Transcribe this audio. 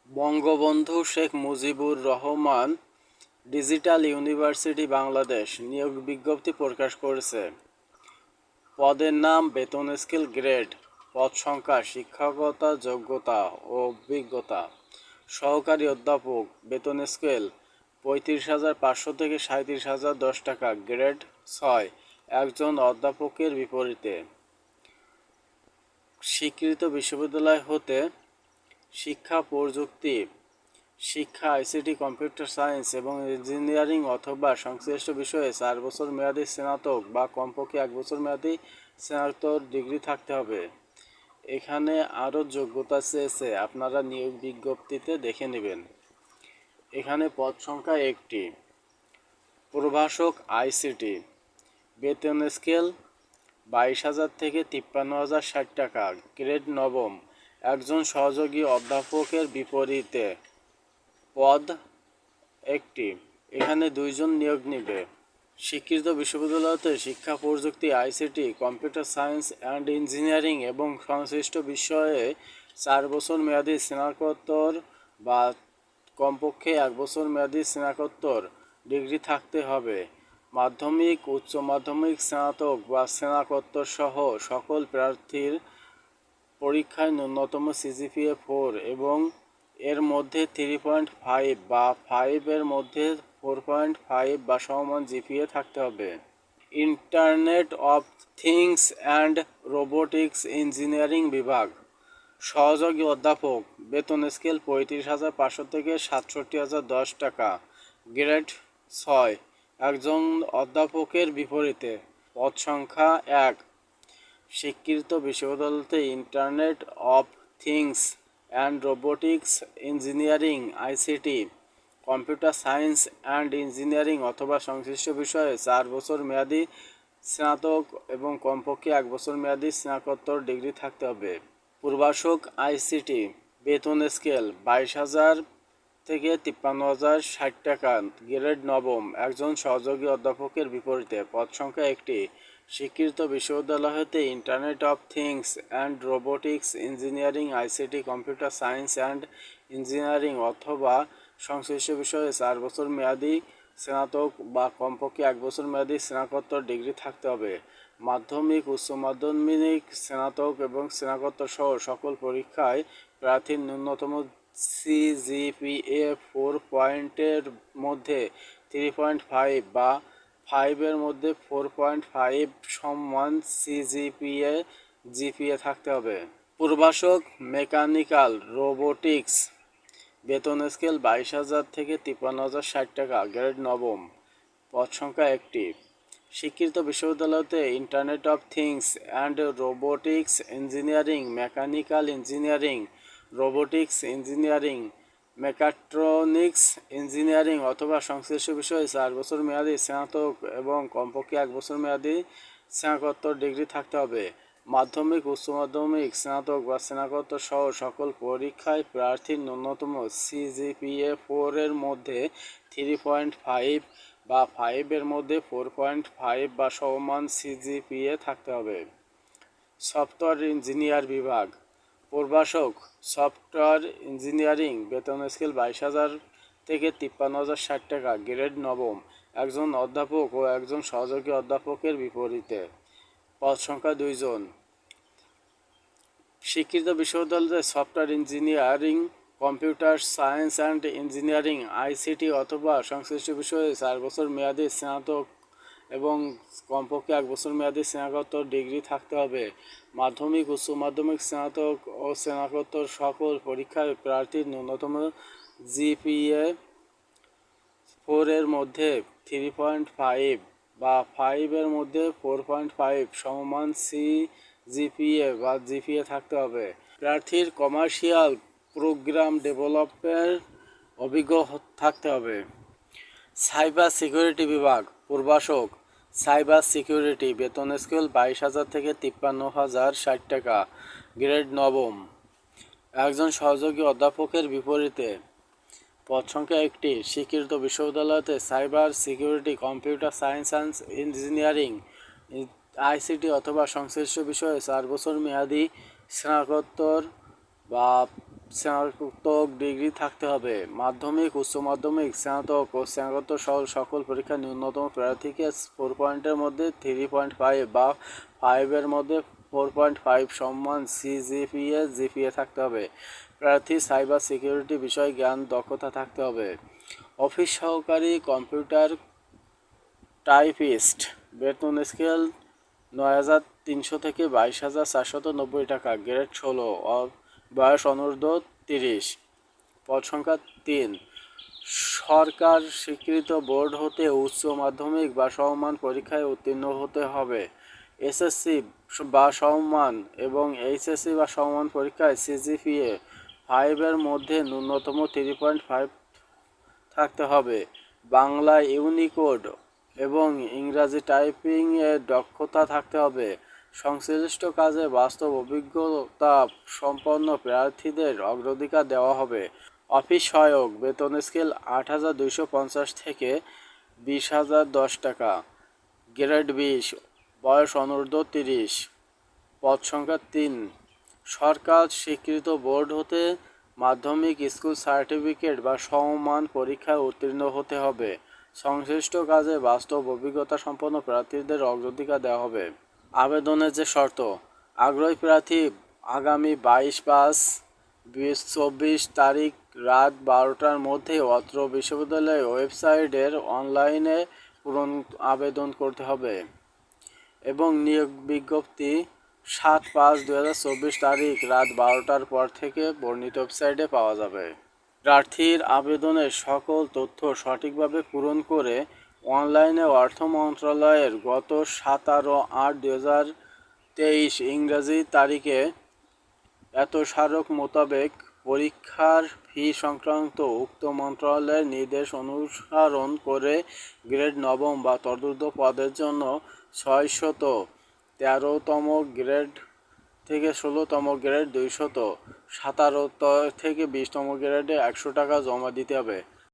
Bangabandhu Sheikh Mujibur Rahman digital university Bangladesh নিয়োগ বিজ্ঞপ্তি প্রকাশ করেছে। পদের নাম, বেতন স্কেল, গ্রেড, পদ সংখ্যা, শিক্ষকতা যোগ্যতা ও অভিজ্ঞতা। সহকারী অধ্যাপক, বেতন স্কেল ৩৫,৫০০ থেকে ৩৭,০১০ টাকা, গ্রেড ৬, একজন অধ্যাপকের বিপরীতে। স্বীকৃত বিশ্ববিদ্যালয় হতে শিক্ষা প্রযুক্তি, শিক্ষা, আইসিটি, কম্পিউটার সায়েন্স এবং ইঞ্জিনিয়ারিং অথবা সংশ্লিষ্ট বিষয়ে 4 বছর মেয়াদী স্নাতক বা কমপক্ষে 1 বছর মেয়াদী স্নাতক ডিগ্রি থাকতে হবে। এখানে আরও যোগ্যতা চেয়েছে, আপনারা নিয়োগ বিজ্ঞপ্তিতে দেখে নেবেন। এখানে পদ সংখ্যা 1টি। প্রভাষক আইসিটি, বেতন স্কেল 22,000 থেকে 53,060 টাকা, গ্রেড নবম, একজন সহযোগী অধ্যাপকের বিপরীতে। পদ 1টি। এখানে 2 জন নিয়োগ নিবে। স্বীকৃত বিশ্ববিদ্যালয় হতে শিক্ষা প্রযুক্তি, ICT, computer science and engineering এবং সংশ্লিষ্ট বিষয়ে 4 বছর মেয়াদী স্নাতকোত্তর বা কমপক্ষে 1 বছর মেয়াদী স্নাতকোত্তর ডিগ্রি থাকতে হবে। মাধ্যমিক, উচ্চ মাধ্যমিক, স্নাতক বা স্নাতকোত্তর সহ সকল প্রার্থীর পরীক্ষায় ন্যূনতম সিজিপিএ 4 এবং এর মধ্যে 3.5 বা 5 এর মধ্যে 4.5 বা সমমান জিপিএ থাকতে হবে। Internet of things and robotics engineering বিভাগ। সহযোগী অধ্যাপক, বেতন স্কেল 35,500 থেকে 67,010 টাকা, গ্রেড 6, একজন অধ্যাপকের বিপরীতে। পদ সংখ্যা 1। স্বীকৃত বিশ্ববিদ্যালয়তে internet of things and robotics engineering, ICT, computer science and engineering অথবা সংশ্লিষ্ট বিষয়ে 4 বছর মেয়াদী স্নাতক এবং কমপক্ষে 1 বছর মেয়াদী স্নাতকোত্তর ডিগ্রি থাকতে হবে। প্রভাষক আইসিটি, বেতন স্কেল 22,000 থেকে 53,060 টাকা, গ্রেড নবম, একজন সহযোগী অধ্যাপকের বিপরীতে। পদ সংখ্যা 1টি। স্বীকৃত বিশ্ববিদ্যালয় হতে internet of things and robotics engineering, ICT, computer science and engineering অথবা সংশ্লিষ্ট বিষয়ে 4 বছর মেয়াদী স্নাতক বা কমপক্ষে 1 বছর মেয়াদী স্নাতকোত্তর ডিগ্রি থাকতে হবে। মাধ্যমিক, উচ্চ মাধ্যমিক, স্নাতক এবং স্নাতকোত্তর সহ সকল পরীক্ষায় প্রার্থীর ন্যূনতম সিজিপিএ 4 পয়েন্টের মধ্যে 3.5 বা 5 এর মধ্যে 4.5 সমান জিপিএ থাকতে হবে। প্রভাষক মেকানিক্যাল রোবোটিক্স, বেতন স্কেল 22,000 থেকে 53,060 টাকা, গ্রেড নবম, পদ সংখ্যা 1টি। স্বীকৃত বিশ্ববিদ্যালয়তে internet of things and robotics engineering, mechanical engineering, robotics engineering, mechatronics engineering অথবা সংশ্লিষ্ট বিষয়ে 4 বছর মেয়াদী স্নাতক এবং কমপক্ষে 1 বছর মেয়াদী স্নাতকোত্তর ডিগ্রি থাকতে হবে। মাধ্যমিক, উচ্চ মাধ্যমিক, স্নাতক বা স্নাতকোত্তর সহ সকল পরীক্ষায় প্রার্থীর ন্যূনতম সিজিপিএ 4 এর মধ্যে 3.5 বা 5 এর মধ্যে 4.5 বা সমমান সিজিপিএ থাকতে হবে। সফটওয়্যার ইঞ্জিনিয়ার বিভাগ। প্রভাষক সফটওয়্যার ইঞ্জিনিয়ারিং, বেতন স্কেল 22,000 থেকে 53,060 টাকা, গ্রেড নবম, একজন অধ্যাপক ও একজন সহযোগী অধ্যাপকের বিপরীতে। পদ সংখ্যা 2 জন। স্বীকৃত বিশ্ববিদ্যালয়ে software engineering, computer science and engineering, ICT অথবা সংশ্লিষ্ট বিষয়ে 4 বছর মেয়াদী স্নাতক এবং কমপক্ষে 1 বছর মেয়াদী স্নাতকোত্তর ডিগ্রি থাকতে হবে। মাধ্যমিক, উচ্চ মাধ্যমিক, স্নাতক ও স্নাতকোত্তর সকল পরীক্ষায় প্রার্থীর ন্যূনতম জিপিএ 4 এর মধ্যে 3.5 বা 5 এর মধ্যে 4.5 সমমান জিপিএ থাকতে হবে। প্রার্থীর কমার্শিয়াল প্রোগ্রাম ডেভেলপের অভিজ্ঞ থাকতে হবে। সাইবার সিকিউরিটি বিভাগ। প্রভাষক সাইবার সিকিউরিটি, বেতন স্কেল 22,000 থেকে 53,060 টাকা, গ্রেড নবম, একজন সহযোগী অধ্যাপকের বিপরীতে। পদ সংখ্যা 1টি। স্বীকৃত বিশ্ববিদ্যালয়তে cyber security, computer science and engineering, ICT অথবা সংশ্লিষ্ট বিষয়ে 4 বছর মেয়াদী স্নাতকোত্তর বা স্নাতক ডিগ্রি থাকতে হবে। মাধ্যমিক, উচ্চ মাধ্যমিক, স্নাতক ও স্নাতকোত্তর সহ সকল পরীক্ষা ন্যূনতম প্রার্থীকে 4 পয়েন্টের মধ্যে 3.5 বা 5 এর মধ্যে 4.5 সমান জিপিএ থাকতে হবে। প্রার্থী সাইবার সিকিউরিটি বিষয়ে জ্ঞান দক্ষতা থাকতে হবে। অফিস সহকারী, কম্পিউটার টাইপিস্ট, বেতন স্কেল 9,300 থেকে 22,490 টাকা, গ্রেড 16, বয়স অনূর্ধ্ব 30, পদ সংখ্যা 3। সরকার স্বীকৃত বোর্ড হতে উচ্চ মাধ্যমিক বা সমমান পরীক্ষায় উত্তীর্ণ হতে হবে। এসএসসি বা সমমান এবং এইচএসসি বা সমমান পরীক্ষায় সিজিপিএ 5 এর মধ্যে ন্যূনতম 3.5 থাকতে হবে। বাংলা ইউনিকোড এবং ইংরাজি টাইপিং এ দক্ষতা থাকতে হবে। সংশ্লিষ্ট কাজে বাস্তব অভিজ্ঞতা সম্পন্ন প্রার্থীদের অগ্রাধিকার দেওয়া হবে। অফিস সহায়ক, বেতন স্কেল 8,250 থেকে 20,010 টাকা, গ্রেড 20, বয়স অনূর্ধ্ব 30, পদ সংখ্যা 3। সরকার স্বীকৃত বোর্ড হতে মাধ্যমিক স্কুল সার্টিফিকেট বা সমমান পরীক্ষায় উত্তীর্ণ হতে হবে। সংশ্লিষ্ট কাজে বাস্তব অভিজ্ঞতা সম্পন্ন প্রার্থীদের অগ্রাধিকার দেওয়া হবে। আবেদনের যে শর্ত: আগ্রহী প্রার্থী আগামী 22/5/2024 তারিখ রাত 12টার মধ্যে অত্র বিশ্ববিদ্যালয়ের ওয়েবসাইটের অনলাইনে আবেদন করতে হবে এবং নিয়োগ বিজ্ঞপ্তি 7/5/2024 তারিখ রাত 12টার পর থেকে বর্ণিত ওয়েবসাইটে পাওয়া যাবে। প্রার্থীর আবেদনের সকল তথ্য সঠিকভাবে পূরণ করে অনলাইনে অর্থ মন্ত্রণালয়ের গত 17/8/2023 ইংরেজি তারিখে স্মারক মোতাবেক পরীক্ষার ফি সংক্রান্ত উক্ত মন্ত্রণালয়ের নির্দেশ অনুসরণ করে গ্রেড 9 বা তদূর্ধ্ব পদের জন্য 613তম গ্রেড থেকে 16তম গ্রেড, 217 থেকে 20তম গ্রেডে 100 টাকা জমা দিতে হবে।